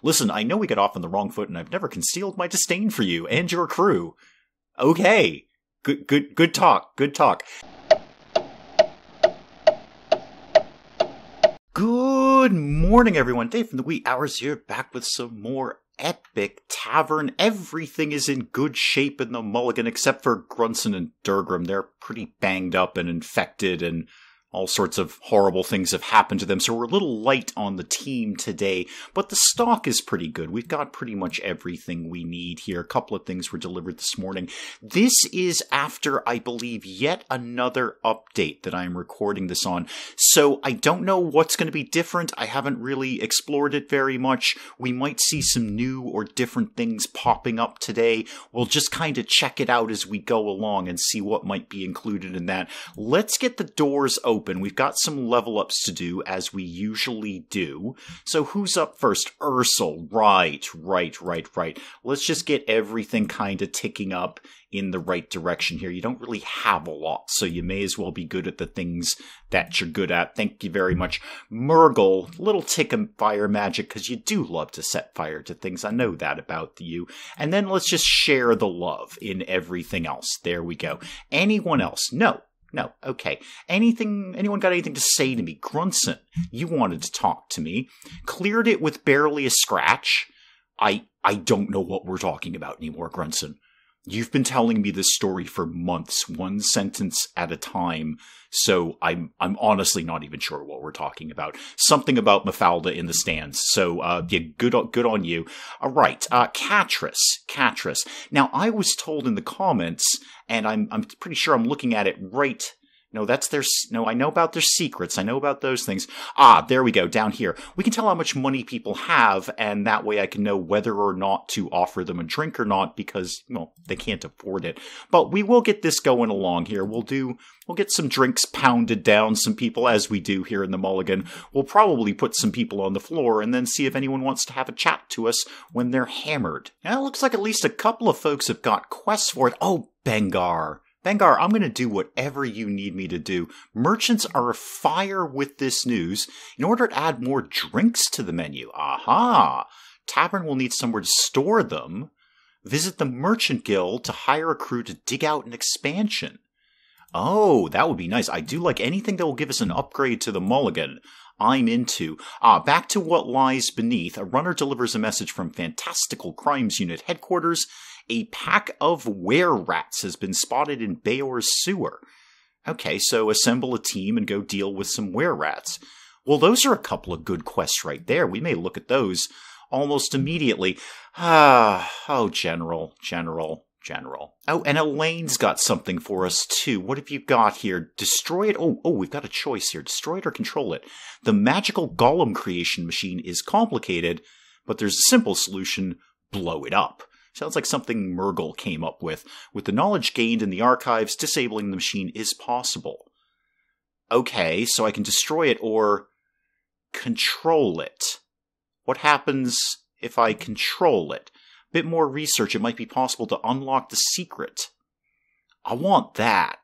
Listen, I know we got off on the wrong foot, and I've never concealed my disdain for you and your crew. Okay. Good talk. Good talk. Good morning, everyone. Dave from the wee hours here, back with some more Epic Tavern. Everything is in good shape in the Mulligan, except for Grunson and Durgrim. They're pretty banged up and infected, and all sorts of horrible things have happened to them, so we're a little light on the team today, but the stock is pretty good. We've got pretty much everything we need here. A couple of things were delivered this morning. This is after, I believe, yet another update that I'm recording this on, so I don't know what's going to be different. I haven't really explored it very much. We might see some new or different things popping up today. We'll just kind of check it out as we go along and see what might be included in that. Let's get the doors open. We've got some level ups to do, as we usually do. So who's up first? Ursel. Right. Let's just get everything kind of ticking up in the right direction here. You don't really have a lot, so you may as well be good at the things that you're good at. Thank you very much. Murgle, little tick of fire magic, because you do love to set fire to things. I know that about you. And then let's just share the love in everything else. There we go. Anyone else? No, okay. Anyone got anything to say to me? Grunson, you wanted to talk to me. Cleared it with barely a scratch. I don't know what we're talking about anymore, Grunson. You've been telling me this story for months, one sentence at a time, so I'm honestly not even sure what we're talking about. Something about Mafalda in the stands, so yeah, good on you. All right, Catris. Now, I was told in the comments, and I'm pretty sure I'm looking at it right. No, I know about their secrets. I know about those things. There we go, down here. We can tell how much money people have, and that way I can know whether or not to offer them a drink or not, because, well, they can't afford it. But we will get this going along here. We'll get some drinks pounded down some people, as we do here in the Mulligan. We'll probably put some people on the floor, and then see if anyone wants to have a chat to us when they're hammered. Now, it looks like at least a couple of folks have got quests for it. Oh, Bengar, I'm going to do whatever you need me to do. Merchants are afire with this news. In order to add more drinks to the menu. Aha! Tavern will need somewhere to store them. Visit the Merchant Guild to hire a crew to dig out an expansion. Oh, that would be nice. I do like anything that will give us an upgrade to the Mulligan. I'm into. Back to what lies beneath. A runner delivers a message from Fantastical Crimes Unit headquarters. A pack of were-rats has been spotted in Bayor's sewer. Okay, so assemble a team and go deal with some were-rats. Well, those are a couple of good quests right there. We may look at those almost immediately. Oh, General. Oh, and Elaine's got something for us, too. What have you got here? Destroy it? Oh, we've got a choice here. Destroy it or control it. The magical golem creation machine is complicated, but there's a simple solution. Blow it up. Sounds like something Murgle came up with. With the knowledge gained in the archives, disabling the machine is possible. Okay, so I can destroy it or control it. What happens if I control it? Bit more research. It might be possible to unlock the secret. I want that.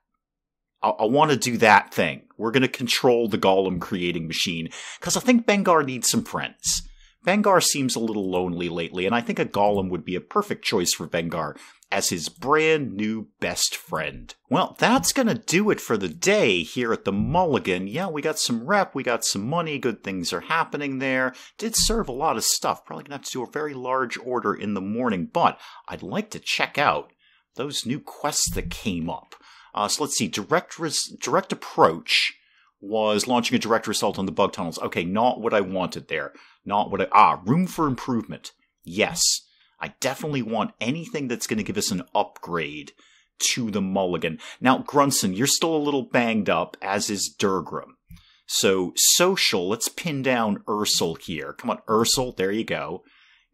I want to do that thing. We're going to control the golem creating machine, because I think Bengar needs some friends. Bengar seems a little lonely lately, and I think a golem would be a perfect choice for Bengar as his brand new best friend. Well, that's gonna do it for the day here at the Mulligan. Yeah, we got some rep, we got some money, good things are happening there. Did serve a lot of stuff. Probably gonna have to do a very large order in the morning, but I'd like to check out those new quests that came up. So let's see, direct approach was launching a direct assault on the bug tunnels. Okay, not what I wanted there. Not what room for improvement. Yes, I definitely want anything that's going to give us an upgrade to the Mulligan. Now, Grunson, you're still a little banged up, as is Durgrim. So, social, let's pin down Ursel here. Come on, Ursel, there you go.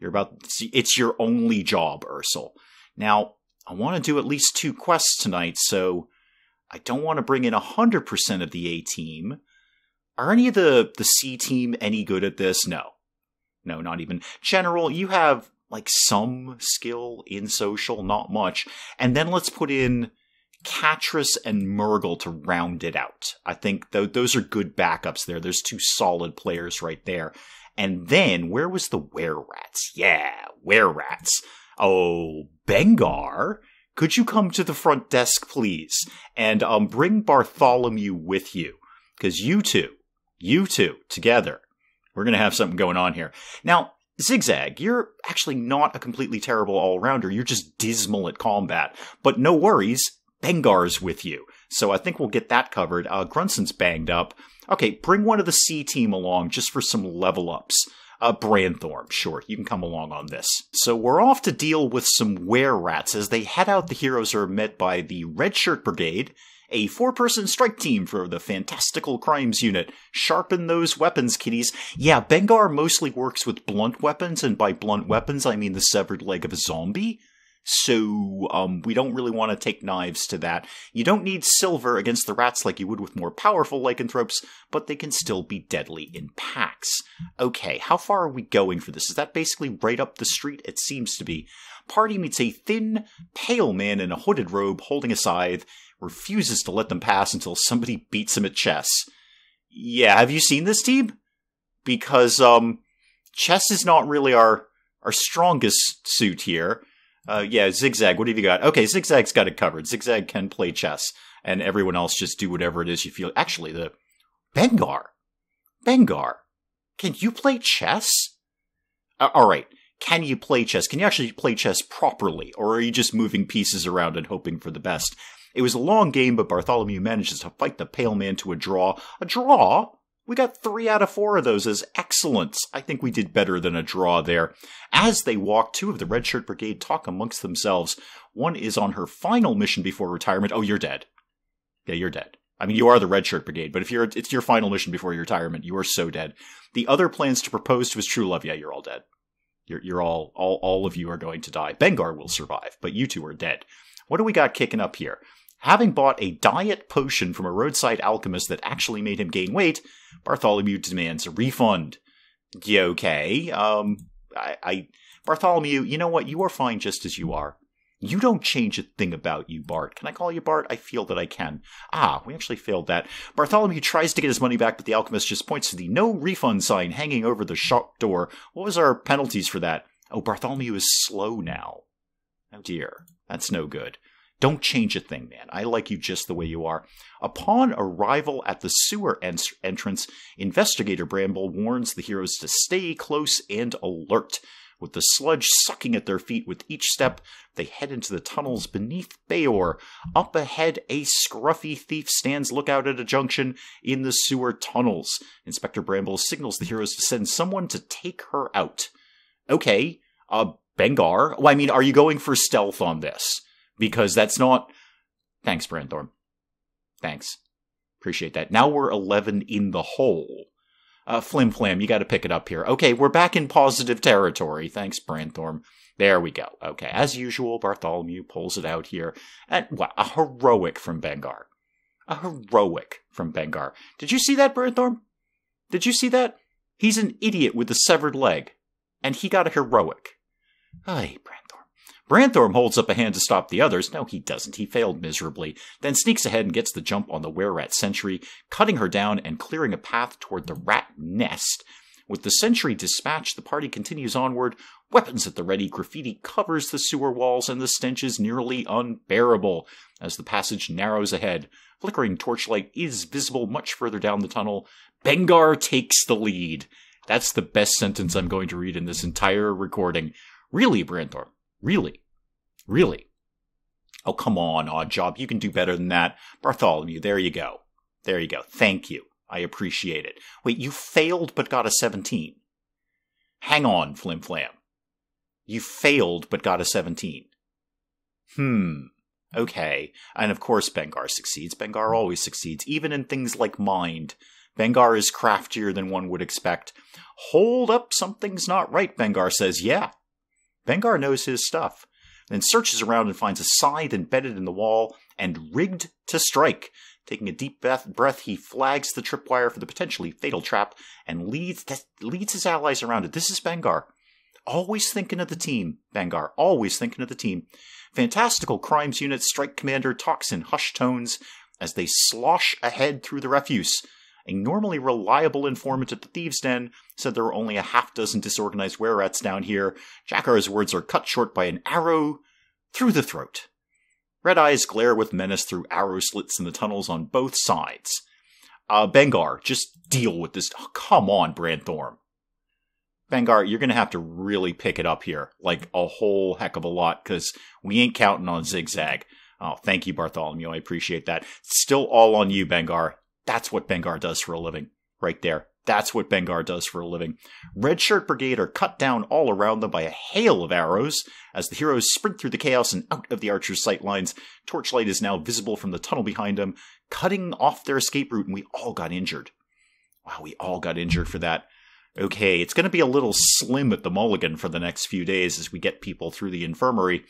It's your only job, Ursel. Now, I want to do at least 2 quests tonight, so I don't want to bring in 100% of the A-team. Are any of the C-team any good at this? No, not even. General, you have, like, some skill in social, not much. And then let's put in Catris and Murgle to round it out. I think those are good backups there. There's 2 solid players right there. And then, where was the were-rats? Yeah, were-rats. Oh, Bengar, could you come to the front desk, please? And bring Bartholomew with you. Because you two, together, we're going to have something going on here. Now, Zigzag, you're actually not a completely terrible all-rounder. You're just dismal at combat. But no worries, Bengar's with you. So I think we'll get that covered. Grunson's banged up. Okay, bring one of the C team along just for some level-ups. Branthorn, sure, you can come along on this. So we're off to deal with some were-rats. As they head out, the heroes are met by the Redshirt Brigade, a 4-person strike team for the Fantastical Crimes Unit. Sharpen those weapons, kiddies. Yeah, Bengar mostly works with blunt weapons, and by blunt weapons, I mean the severed leg of a zombie. So, we don't really want to take knives to that. You don't need silver against the rats like you would with more powerful lycanthropes, but they can still be deadly in packs. Okay, how far are we going for this? Is that basically right up the street? It seems to be. Party meets a thin, pale man in a hooded robe holding a scythe, refuses to let them pass until somebody beats him at chess. Yeah, have you seen this team? Because, chess is not really our strongest suit here. Yeah, Zigzag, what have you got? Okay, Zigzag's got it covered. Zigzag can play chess, and everyone else just do whatever it is you feel. Actually, the Bengar, can you play chess? Alright, can you play chess? Can you actually play chess properly, or are you just moving pieces around and hoping for the best? It was a long game, but Bartholomew manages to fight the pale man to a draw. A draw? We got 3 out of 4 of those as excellence. I think we did better than a draw there. As they walk, 2 of the Redshirt Brigade talk amongst themselves. One is on her final mission before retirement. Oh, you're dead. Yeah, you're dead. I mean, you are the Redshirt Brigade, but if it's your final mission before your retirement, you are so dead. The other plans to propose to his true love. Yeah, you're all dead. You're all of you are going to die. Bengar will survive, but you 2 are dead. What do we got kicking up here? Having bought a diet potion from a roadside alchemist that actually made him gain weight, Bartholomew demands a refund. Yeah, okay. Bartholomew, you know what? You are fine just as you are. You don't change a thing about you, Bart. Can I call you Bart? I feel that I can. Ah, we actually failed that. Bartholomew tries to get his money back, but the alchemist just points to the no refund sign hanging over the shop door. What was our penalties for that? Oh, Bartholomew is slow now. Oh dear. That's no good. Don't change a thing, man. I like you just the way you are. Upon arrival at the sewer entrance, Investigator Bramble warns the heroes to stay close and alert. With the sludge sucking at their feet with each step, they head into the tunnels beneath Bayor. Up ahead, a scruffy thief stands lookout at a junction in the sewer tunnels. Inspector Bramble signals the heroes to send someone to take her out. Okay, Bengar? Well, I mean, are you going for stealth on this? Because that's not... Thanks, Branthorn. Thanks. Appreciate that. Now we're 11 in the hole. Flim Flam, you gotta pick it up here. Okay, we're back in positive territory. Thanks, Branthorn. There we go. Okay, as usual, Bartholomew pulls it out here. And, wow, a heroic from Bengar. A heroic from Bengar. Did you see that, Branthorn? Did you see that? He's an idiot with a severed leg. And he got a heroic. Ay, Branthorn. Branthorn holds up a hand to stop the others. No, he doesn't. He failed miserably. Then sneaks ahead and gets the jump on the were-rat sentry, cutting her down and clearing a path toward the rat nest. With the sentry dispatched, the party continues onward. Weapons at the ready, graffiti covers the sewer walls, and the stench is nearly unbearable as the passage narrows ahead. Flickering torchlight is visible much further down the tunnel. Bengar takes the lead. That's the best sentence I'm going to read in this entire recording. Really, Branthorn? Really? Really? Oh, come on, Oddjob. You can do better than that. Bartholomew, there you go. There you go. Thank you. I appreciate it. Wait, you failed but got a 17. Hang on, Flim Flam. You failed but got a 17. Okay. And of course Bengar succeeds. Bengar always succeeds, even in things like mind. Bengar is craftier than one would expect. Hold up, something's not right, Bengar says. Yeah. Bengar knows his stuff, then searches around and finds a scythe embedded in the wall and rigged to strike. Taking a deep breath, he flags the tripwire for the potentially fatal trap and leads his allies around it. This is Bengar. Always thinking of the team, Bengar. Always thinking of the team. Fantastical Crimes Unit Strike Commander talks in hushed tones as they slosh ahead through the refuse. A normally reliable informant at the Thieves' Den said there were only a half-dozen disorganized were-rats down here. Jakar's words are cut short by an arrow through the throat. Red eyes glare with menace through arrow slits in the tunnels on both sides. Bengar, just deal with this. Oh, come on, Branthorm. Bengar, you're going to have to really pick it up here, like a whole heck of a lot, because we ain't counting on Zigzag. Oh, thank you, Bartholomew. I appreciate that. It's still all on you, Bengar. That's what Bengar does for a living. Right there. That's what Bengar does for a living. Redshirt Brigade are cut down all around them by a hail of arrows. As the heroes sprint through the chaos and out of the archers' sight lines, Torchlight is now visible from the tunnel behind them, cutting off their escape route, and we all got injured. Wow, we all got injured for that. Okay, it's going to be a little slim at the Mulligan for the next few days as we get people through the infirmary.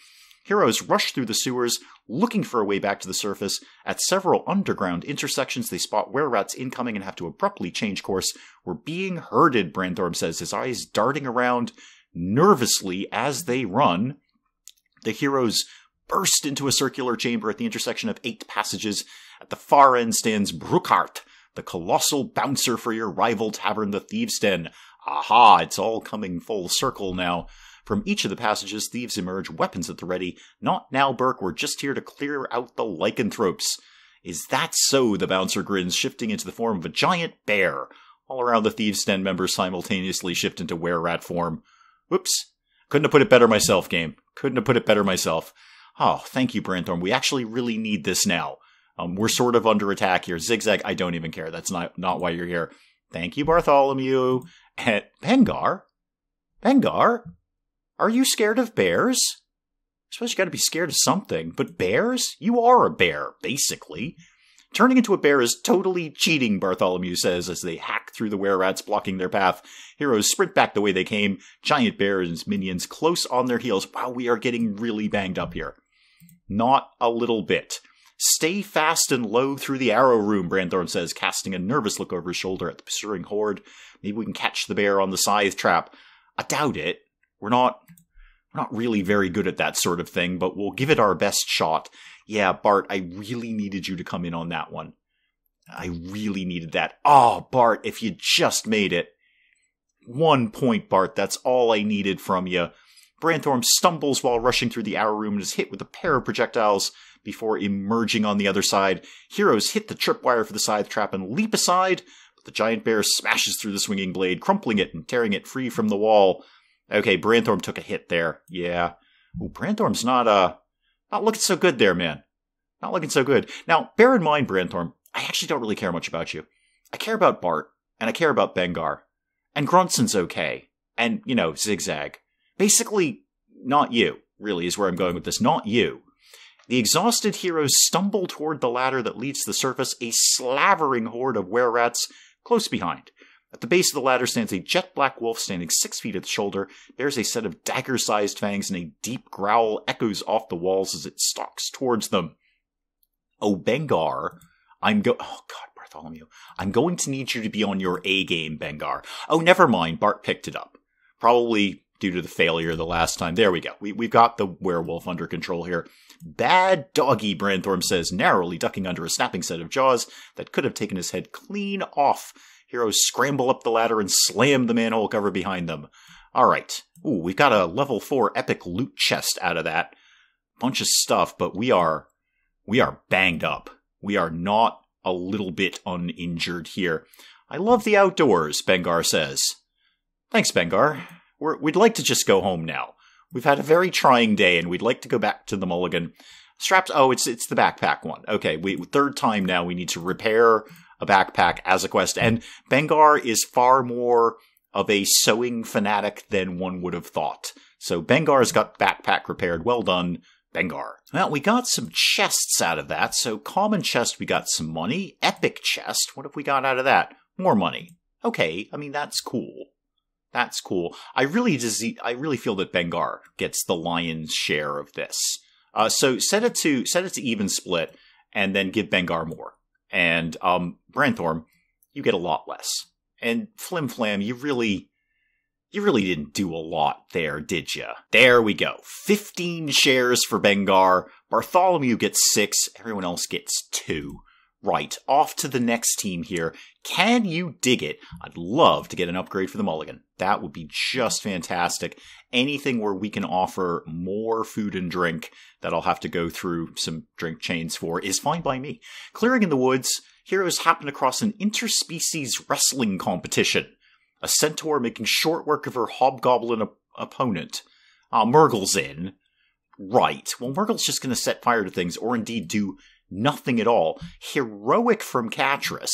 Heroes rush through the sewers, looking for a way back to the surface. At several underground intersections, they spot were-rats incoming and have to abruptly change course. We're being herded, Branthorm says, his eyes darting around nervously as they run. The heroes burst into a circular chamber at the intersection of 8 passages. At the far end stands Bruckhardt, the colossal bouncer for your rival tavern, the Thieves' Den. Aha, it's all coming full circle now. From each of the passages, thieves emerge, weapons at the ready. Not now, Burke, we're just here to clear out the Lycanthropes. Is that so? The bouncer grins, shifting into the form of a giant bear. All around the Thieves' Den members simultaneously shift into were-rat form. Whoops. Couldn't have put it better myself, game. Couldn't have put it better myself. Oh, thank you, Branthorm. We actually really need this now. We're sort of under attack here. Zigzag, I don't even care. That's not why you're here. Thank you, Bartholomew. And Bengar? Bengar? Are you scared of bears? I suppose you gotta be scared of something. But bears? You are a bear, basically. Turning into a bear is totally cheating, Bartholomew says, as they hack through the were-rats blocking their path. Heroes sprint back the way they came. Giant bear and his minions close on their heels. Wow, we are getting really banged up here. Not a little bit. Stay fast and low through the arrow room, Branthorm says, casting a nervous look over his shoulder at the pursuing horde. Maybe we can catch the bear on the scythe trap. I doubt it. We're not really very good at that sort of thing, but we'll give it our best shot. Yeah, Bart, I really needed you to come in on that one. I really needed that. Oh, Bart, if you just made it. 1 point, Bart. That's all I needed from you. Branthorm stumbles while rushing through the arrow room and is hit with a pair of projectiles before emerging on the other side. Heroes hit the tripwire for the scythe trap and leap aside, but the giant bear smashes through the swinging blade, crumpling it and tearing it free from the wall. Okay, Branthorm took a hit there. Yeah. Ooh, Branthorm's not looking so good there, man. Not looking so good. Now, bear in mind, Branthorm, I actually don't really care much about you. I care about Bart, and I care about Bengar. And Grunson's okay. And, Zigzag. Basically, not you, really, is where I'm going with this. Not you. The exhausted heroes stumble toward the ladder that leads to the surface, a slavering horde of were-rats close behind. At the base of the ladder stands a jet-black wolf standing 6 feet at the shoulder, bears a set of dagger-sized fangs, and a deep growl echoes off the walls as it stalks towards them. Oh, Bengar, oh God, Bartholomew, I'm going to need you to be on your A-game, Bengar. Oh, never mind, Bart picked it up. Probably due to the failure the last time. There we go. We've got the werewolf under control here. Bad doggy, Branthorm says, narrowly ducking under a snapping set of jaws that could have taken his head clean off. Heroes scramble up the ladder and slam the manhole cover behind them. Alright. Ooh, we've got a level 4 epic loot chest out of that. Bunch of stuff, but we are banged up. We are not a little bit uninjured here. I love the outdoors, Bengar says. Thanks, Bengar. We'd like to just go home now. We've had a very trying day, and we'd like to go back to the Mulligan. Straps, oh, it's the backpack one. Okay, third time now we need to repair a backpack as a quest, and Bengar is far more of a sewing fanatic than one would have thought. So Bengar's got backpack repaired. Well done, Bengar. Well, we got some chests out of that. So common chest, we got some money. Epic chest, what have we got out of that? More money. Okay, I mean, that's cool. That's cool. I really feel that Bengar gets the lion's share of this. So set it to even split, and then give Bengar more. And Branthorm, you get a lot less. And Flim Flam, you really didn't do a lot there, did you? There we go. 15 shares for Bengar. Bartholomew gets 6. Everyone else gets 2. Right, off to the next team here. Can you dig it? I'd love to get an upgrade for the Mulligan. That would be just fantastic. Anything where we can offer more food and drink that I'll have to go through some drink chains for is fine by me. Clearing in the woods, heroes happen across an interspecies wrestling competition. A centaur making short work of her hobgoblin opponent. Murgle's in. Right, well, Murgle's just going to set fire to things, or indeed do nothing at all. Heroic from Catras.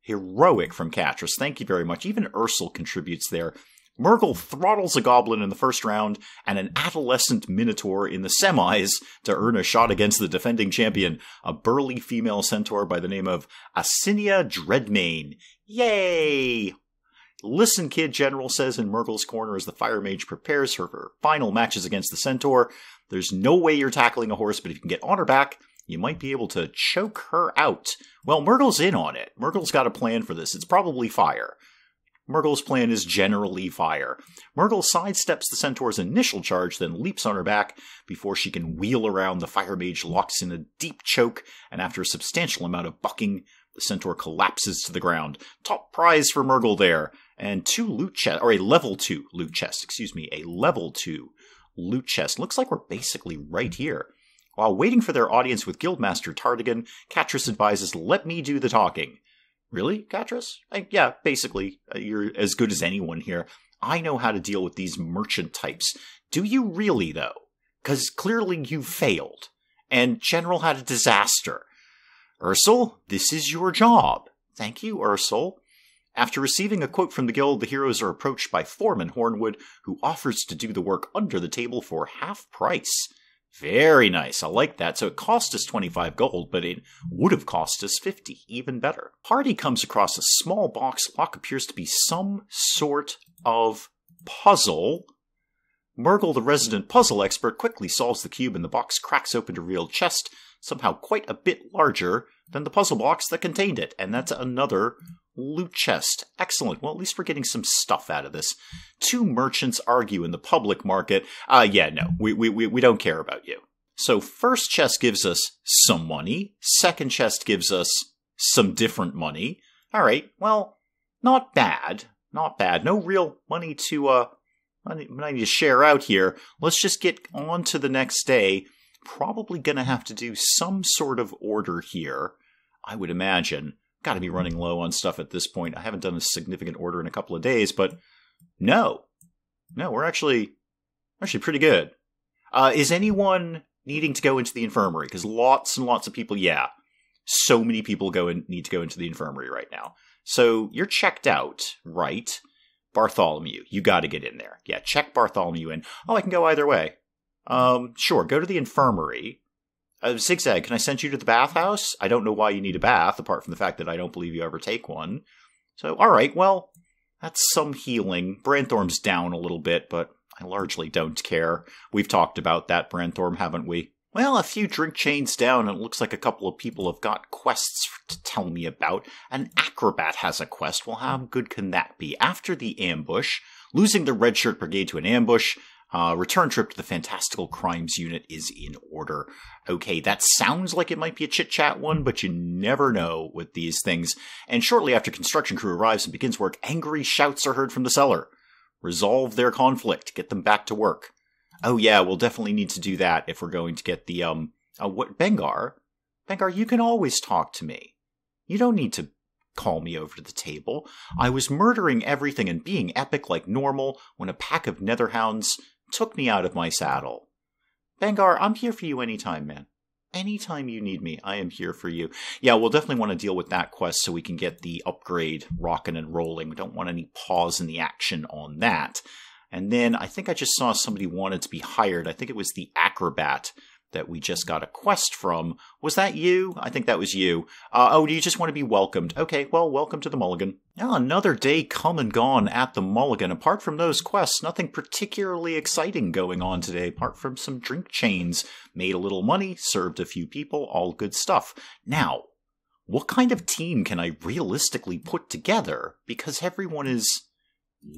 Heroic from Catras. Thank you very much. Even Ursel contributes there. Murgle throttles a goblin in the first round and an adolescent minotaur in the semis to earn a shot against the defending champion, a burly female centaur by the name of Asinia Dreadmane. Yay! Listen, kid, General says in Murgle's corner as the fire mage prepares for her final matches against the centaur. There's no way you're tackling a horse, but if you can get on her back, you might be able to choke her out. Well, Murgle's in on it. Murgle's got a plan for this. It's probably fire. Murgle's plan is generally fire. Murgle sidesteps the centaur's initial charge, then leaps on her back. Before she can wheel around, the fire mage locks in a deep choke, and after a substantial amount of bucking, the centaur collapses to the ground. Top prize for Murgle there. And a level 2 loot chest. A level 2 loot chest. Looks like we're basically right here. While waiting for their audience with Guildmaster Tardigan, Catras advises, let me do the talking. Really, Catras? Yeah, basically. You're as good as anyone here. I know how to deal with these merchant types. Do you really, though? Because clearly you failed. And General had a disaster. Ursel, this is your job. Thank you, Ursel. After receiving a quote from the guild, the heroes are approached by Foreman Hornwood, who offers to do the work under the table for half price. Very nice, I like that. So it cost us 25 gold, but it would have cost us 50, even better. Party comes across a small box. What appears to be some sort of puzzle. Murgle, the resident puzzle expert, quickly solves the cube and the box cracks open to reveal a chest, somehow quite a bit larger than the puzzle box that contained it. And that's another loot chest. Excellent. Well, at least we're getting some stuff out of this. Two merchants argue in the public market. Yeah, no, we don't care about you. So first chest gives us some money. Second chest gives us some different money. All right, well, not bad. Not bad. No real money to share out here. Let's just get on to the next day. Probably going to have to do some sort of order here, I would imagine. Got to be running low on stuff at this point. I haven't done a significant order in a couple of days, but no, we're actually pretty good. Is anyone needing to go into the infirmary? Because lots and lots of people, yeah, so many people need to go into the infirmary right now. So you're checked out, right? Bartholomew, you got to get in there. Yeah, check Bartholomew in. Oh, I can go either way. Sure, go to the infirmary. Zigzag, can I send you to the bathhouse? I don't know why you need a bath, apart from the fact that I don't believe you ever take one. So, alright, well, that's some healing. Branthorm's down a little bit, but I largely don't care. We've talked about that, Branthorm, haven't we? Well, a few drink chains down, and it looks like a couple of people have got quests to tell me about. An acrobat has a quest. Well, how good can that be? After the ambush, losing the Redshirt Brigade to an ambush, return trip to the Fantastical Crimes Unit is in order. Okay, that sounds like it might be a chit-chat one, but you never know with these things. And shortly after construction crew arrives and begins work, angry shouts are heard from the cellar. Resolve their conflict. Get them back to work. Oh yeah, we'll definitely need to do that if we're going to get the, Bengar? Bengar, you can always talk to me. You don't need to call me over to the table. I was murdering everything and being epic like normal when a pack of netherhounds took me out of my saddle. Bengar, I'm here for you anytime, man. Anytime you need me, I am here for you. Yeah, we'll definitely want to deal with that quest so we can get the upgrade rocking and rolling. We don't want any pause in the action on that. And then I think I just saw somebody wanted to be hired. I think it was the acrobat that we just got a quest from. Was that you? I think that was you. Oh, do you just want to be welcomed? Okay, well, welcome to the Mulligan. Now, another day come and gone at the Mulligan. Apart from those quests, nothing particularly exciting going on today, apart from some drink chains. Made a little money, served a few people, all good stuff. Now, what kind of team can I realistically put together? Because everyone is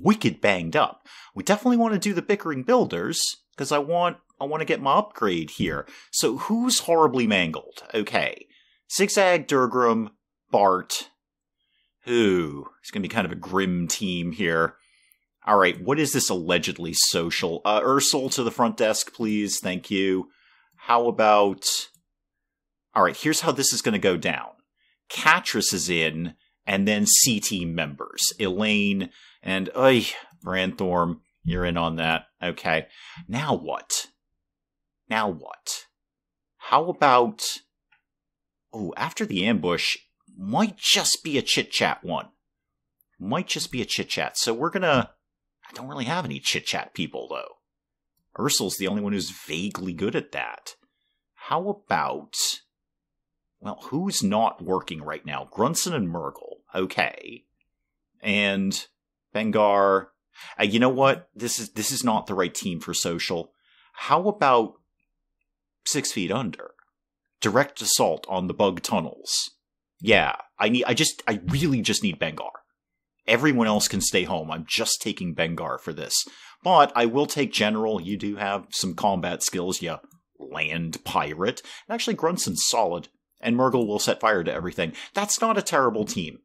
wicked banged up. We definitely want to do the bickering builders, because I want to get my upgrade here. So who's horribly mangled? Okay. Zigzag, Durgrim, Bart. Ooh, it's going to be kind of a grim team here. All right, what is this allegedly social? Ursel to the front desk, please. Thank you. How about... All right, here's how this is going to go down. Catrice is in, and then C-Team members. Elaine and... Branthorm, you're in on that. Okay. Now what? Now what? How about... Oh, after the ambush, might just be a chit-chat one. Might just be a chit-chat. So we're gonna... I don't really have any chit-chat people, though. Ursul's the only one who's vaguely good at that. How about... Well, who's not working right now? Grunson and Murgle. Okay. And Bengar... you know what? This is not the right team for social. How about 6 Feet Under? Direct assault on the bug tunnels. Yeah, I really just need Bengar. Everyone else can stay home. I'm just taking Bengar for this. But I will take General. You do have some combat skills, you land pirate. And actually, Grunson's solid. And Murgle will set fire to everything. That's not a terrible team.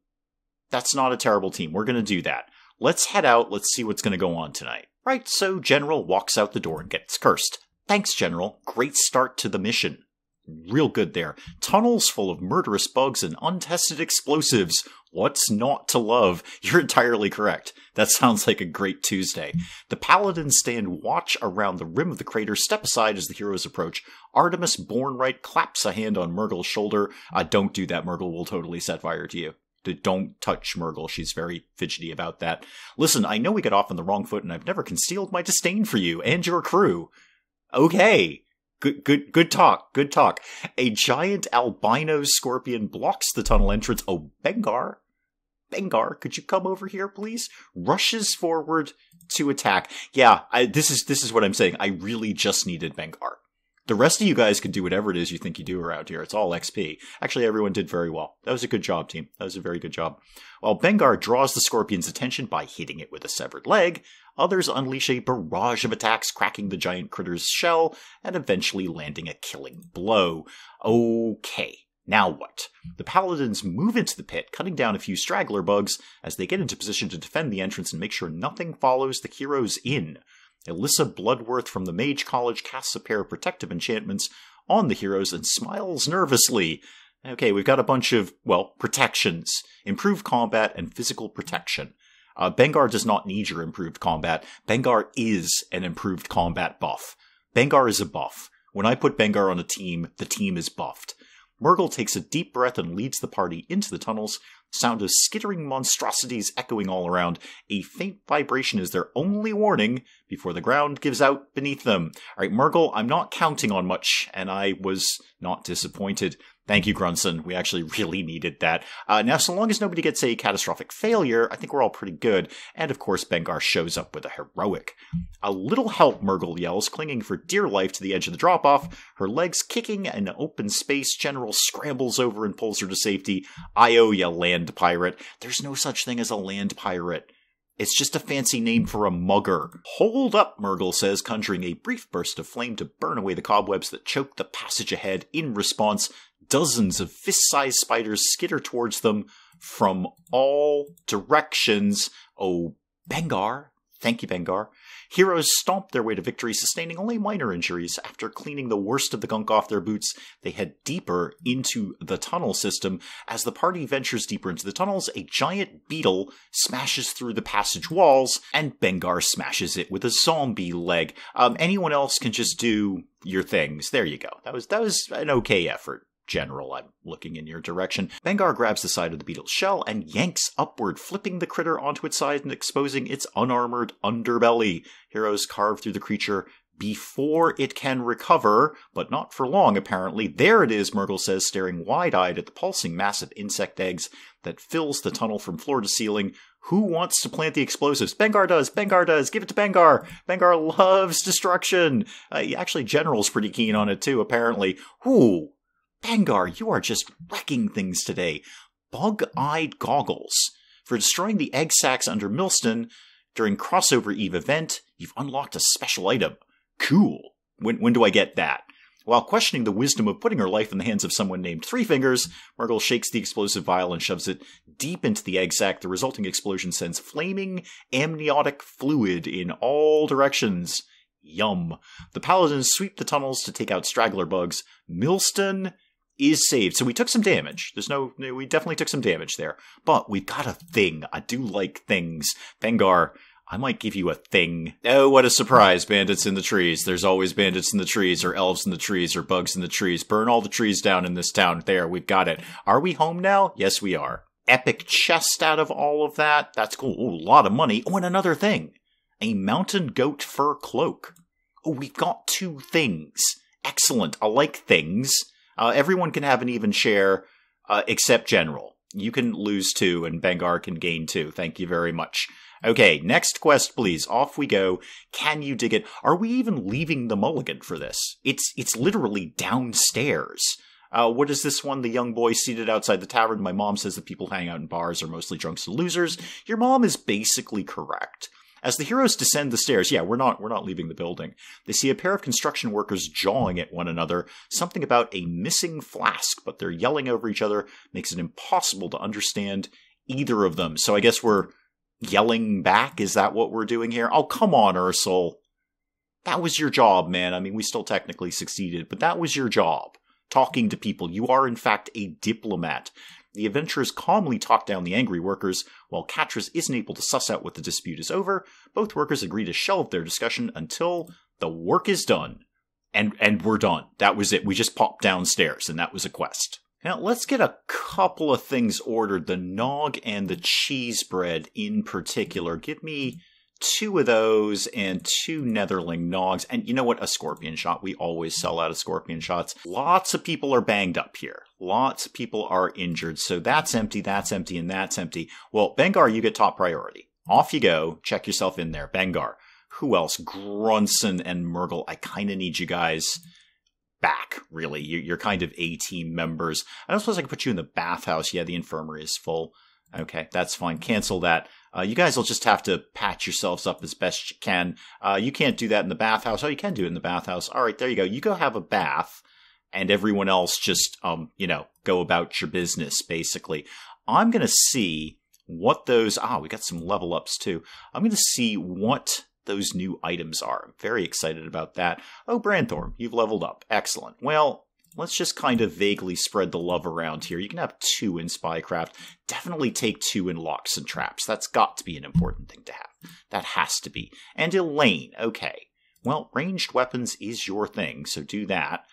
That's not a terrible team. We're going to do that. Let's head out. Let's see what's going to go on tonight. Right, so General walks out the door and gets cursed. Thanks, General. Great start to the mission. Real good there. Tunnels full of murderous bugs and untested explosives. What's not to love? You're entirely correct. That sounds like a great Tuesday. The paladins stand watch around the rim of the crater, step aside as the heroes approach. Artemis Bornright claps a hand on Murgle's shoulder. Don't do that, Murgle will totally set fire to you. Don't touch Murgle. She's very fidgety about that. Listen, I know we got off on the wrong foot, and I've never concealed my disdain for you and your crew. Okay. Good talk. Good talk. A giant albino scorpion blocks the tunnel entrance. Oh, Bengar, could you come over here, please? Rushes forward to attack. Yeah, this is what I'm saying. I really just needed Bengar. The rest of you guys can do whatever it is you think you do around here. It's all XP. Actually, everyone did very well. That was a good job, team. That was a very good job. While Bengar draws the scorpion's attention by hitting it with a severed leg, others unleash a barrage of attacks, cracking the giant critter's shell and eventually landing a killing blow. Okay, now what? The paladins move into the pit, cutting down a few straggler bugs as they get into position to defend the entrance and make sure nothing follows the heroes in. Alyssa Bloodworth from the Mage College casts a pair of protective enchantments on the heroes and smiles nervously. Okay, we've got a bunch of, well, protections. Improved combat and physical protection. Bengar does not need your improved combat. Bengar is an improved combat buff. Bengar is a buff. When I put Bengar on a team, the team is buffed. Murgle takes a deep breath and leads the party into the tunnels. Sound of skittering monstrosities echoing all around. A faint vibration is their only warning before the ground gives out beneath them. All right, Murgle, I'm not counting on much, and I was not disappointed. Thank you, Grunson. We actually really needed that. Now, so long as nobody gets a catastrophic failure, I think we're all pretty good. And of course, Bengar shows up with a heroic. A little help, Murgle yells, clinging for dear life to the edge of the drop-off. Her legs kicking in open space, General scrambles over and pulls her to safety. I owe ya, land pirate. There's no such thing as a land pirate. It's just a fancy name for a mugger. Hold up, Murgle says, conjuring a brief burst of flame to burn away the cobwebs that choke the passage ahead. In response, dozens of fist-sized spiders skitter towards them from all directions. Oh, Bengar. Thank you, Bengar. Heroes stomp their way to victory, sustaining only minor injuries. After cleaning the worst of the gunk off their boots, they head deeper into the tunnel system. As the party ventures deeper into the tunnels, a giant beetle smashes through the passage walls, and Bengar smashes it with a zombie leg. Anyone else can just do your things. There you go. That was an okay effort. General, I'm looking in your direction. Bengar grabs the side of the beetle's shell and yanks upward, flipping the critter onto its side and exposing its unarmored underbelly. Heroes carve through the creature before it can recover, but not for long, apparently. There it is, Murgle says, staring wide-eyed at the pulsing mass of insect eggs that fills the tunnel from floor to ceiling. Who wants to plant the explosives? Bengar does! Bengar does! Give it to Bengar! Bengar loves destruction! Actually, General's pretty keen on it, too, apparently. Ooh! Bengar, you are just wrecking things today. Bug-eyed goggles. For destroying the egg sacs under Millstone during Crossover Eve event, you've unlocked a special item. Cool. When do I get that? While questioning the wisdom of putting her life in the hands of someone named Three Fingers, Murgle shakes the explosive vial and shoves it deep into the egg sac. The resulting explosion sends flaming amniotic fluid in all directions. Yum. The paladins sweep the tunnels to take out straggler bugs. Milston is saved. So we took some damage. We definitely took some damage there. But we've got a thing. I do like things. Vengar, I might give you a thing. Oh, what a surprise. Bandits in the trees. There's always bandits in the trees, or elves in the trees, or bugs in the trees. Burn all the trees down in this town. There, we've got it. Are we home now? Yes, we are. Epic chest out of all of that. That's cool. Ooh, a lot of money. Oh, and another thing. A mountain goat fur cloak. Oh, we've got 2 things. Excellent. I like things. Everyone can have an even share, except General. You can lose 2, and Bengar can gain 2. Thank you very much. Okay, next quest, please. Off we go. Can you dig it? Are we even leaving the Mulligan for this? It's literally downstairs. What is this one? The young boy seated outside the tavern. My mom says that people hang out in bars are mostly drunks and losers. Your mom is basically correct. As the heroes descend the stairs, we're not leaving the building. They see a pair of construction workers jawing at one another. Something about a missing flask, but they're yelling over each other makes it impossible to understand either of them. So I guess we're yelling back? Is that what we're doing here? Oh, come on, Ursel. That was your job, man. I mean, we still technically succeeded, but that was your job. Talking to people. You are, in fact, a diplomat. The adventurers calmly talk down the angry workers. While Catras isn't able to suss out what the dispute is over, both workers agree to shelve their discussion until the work is done. And we're done. That was it. We just popped downstairs, and that was a quest. Now, let's get a couple of things ordered. The nog and the cheese bread in particular. Give me 2 of those and 2 Netherling nogs. And you know what? A scorpion shot. We always sell out of scorpion shots. Lots of people are banged up here. Lots of people are injured. So that's empty, and that's empty. Well, Bengar, you get top priority. Off you go. Check yourself in there. Bengar. Who else? Grunson and Murgle. I kind of need you guys back, really. You're kind of A-team members. I don't suppose I could put you in the bathhouse. Yeah, the infirmary is full. Okay, that's fine. Cancel that. You guys will just have to patch yourselves up as best you can. You can't do that in the bathhouse. Oh, you can do it in the bathhouse. All right, there you go. You go have a bath, and everyone else just, go about your business, basically. I'm going to see what those... we got some level ups, too. I'm going to see what those new items are. I'm very excited about that. Oh, Branthorn, you've leveled up. Excellent. Well, let's just kind of vaguely spread the love around here. You can have 2 in Spycraft. Definitely take 2 in Locks and Traps. That's got to be an important thing to have. That has to be. And Elaine, okay. Well, ranged weapons is your thing, so do that.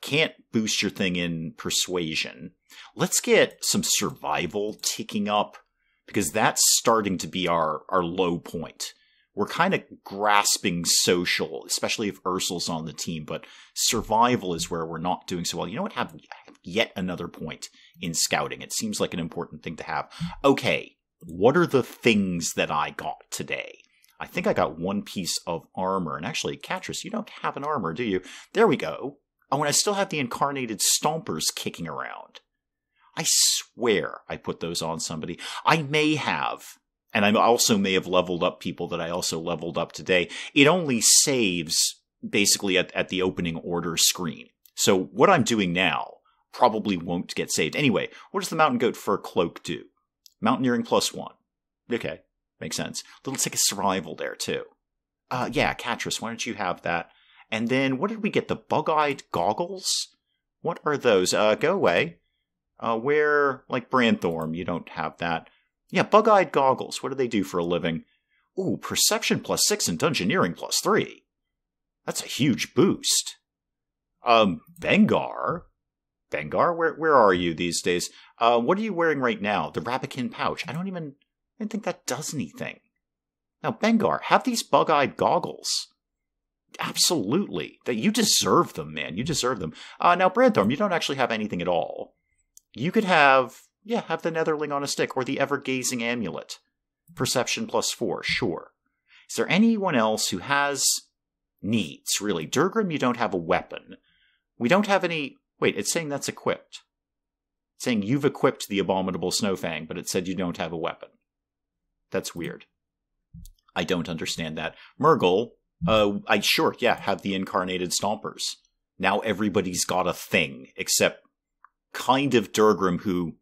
Can't boost your thing in Persuasion. Let's get some Survival ticking up, because that's starting to be our low point. We're kind of grasping social, especially if Ursul's on the team, but survival is where we're not doing so well. You know what? Have yet another point in scouting. It seems like an important thing to have. Okay, what are the things that I got today? I think I got 1 piece of armor. And actually, Catras, you don't have an armor, do you? There we go. Oh, and I still have the incarnated stompers kicking around. I swear I put those on somebody. I may have. And I also may have leveled up people that I also leveled up today. It only saves, basically, at the opening order screen. So what I'm doing now probably won't get saved. Anyway, what does the Mountain Goat Fur Cloak do? Mountaineering +1. Okay, makes sense. Little tick of survival there, too. Catras, why don't you have that? And then, what did we get? The Bug-Eyed Goggles? What are those? Go away. Like Branthorn, you don't have that. Yeah, Bug-Eyed Goggles. What do they do for a living? Ooh, Perception +6 and Dungeoneering +3. That's a huge boost. Bengar? Bengar, where are you these days? What are you wearing right now? The Rabbitkin pouch. I don't think that does anything. Now, Bengar, have these Bug-Eyed Goggles. Absolutely. You deserve them, man. You deserve them. Now, Branthorn, you don't actually have anything at all. You could have the Netherling on a stick, or the Ever-Gazing Amulet. Perception +4, sure. Is there anyone else who has needs, really? Durgrim, you don't have a weapon. We don't have any... Wait, it's saying that's equipped. It's saying you've equipped the Abominable Snowfang, but it said you don't have a weapon. That's weird. I don't understand that. Murgle, I have the Incarnated Stompers. now everybody's got a thing, except kind of Durgrim, who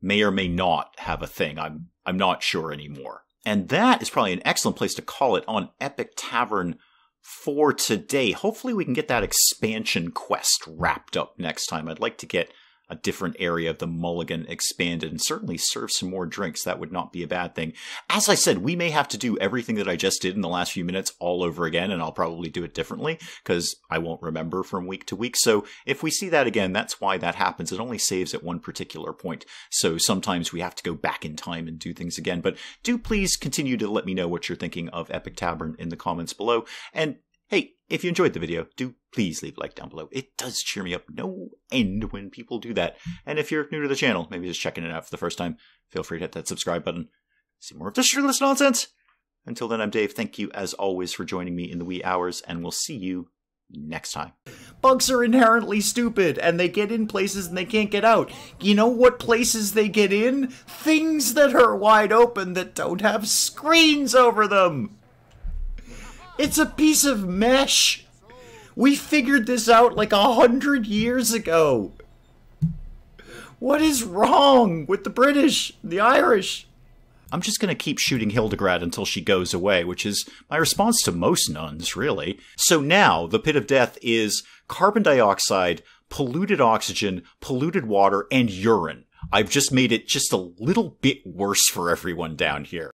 may or may not have a thing. I'm not sure anymore. And that is probably an excellent place to call it on Epic Tavern for today. Hopefully we can get that expansion quest wrapped up next time. I'd like to get a different area of the Mulligan expanded and certainly serve some more drinks. That would not be a bad thing. As I said, we may have to do everything that I just did in the last few minutes all over again, and I'll probably do it differently because I won't remember from week to week. So if we see that again, that's why that happens. It only saves at one particular point. So sometimes we have to go back in time and do things again. But do please continue to let me know what you're thinking of Epic Tavern in the comments below. And hey, if you enjoyed the video, do please leave a like down below. It does cheer me up no end when people do that. And if you're new to the channel, maybe just checking it out for the first time, feel free to hit that subscribe button. See more of this shirtless nonsense. Until then, I'm Dave. Thank you, as always, for joining me in the wee hours, and we'll see you next time. Bugs are inherently stupid, and they get in places and they can't get out. You know what places they get in? Things that are wide open that don't have screens over them. It's a piece of mesh. We figured this out like 100 years ago. What is wrong with the British, the Irish? I'm just going to keep shooting Hildegrad until she goes away, which is my response to most nuns, really. So now, the pit of death is carbon dioxide, polluted oxygen, polluted water, and urine. I've just made it just a little bit worse for everyone down here.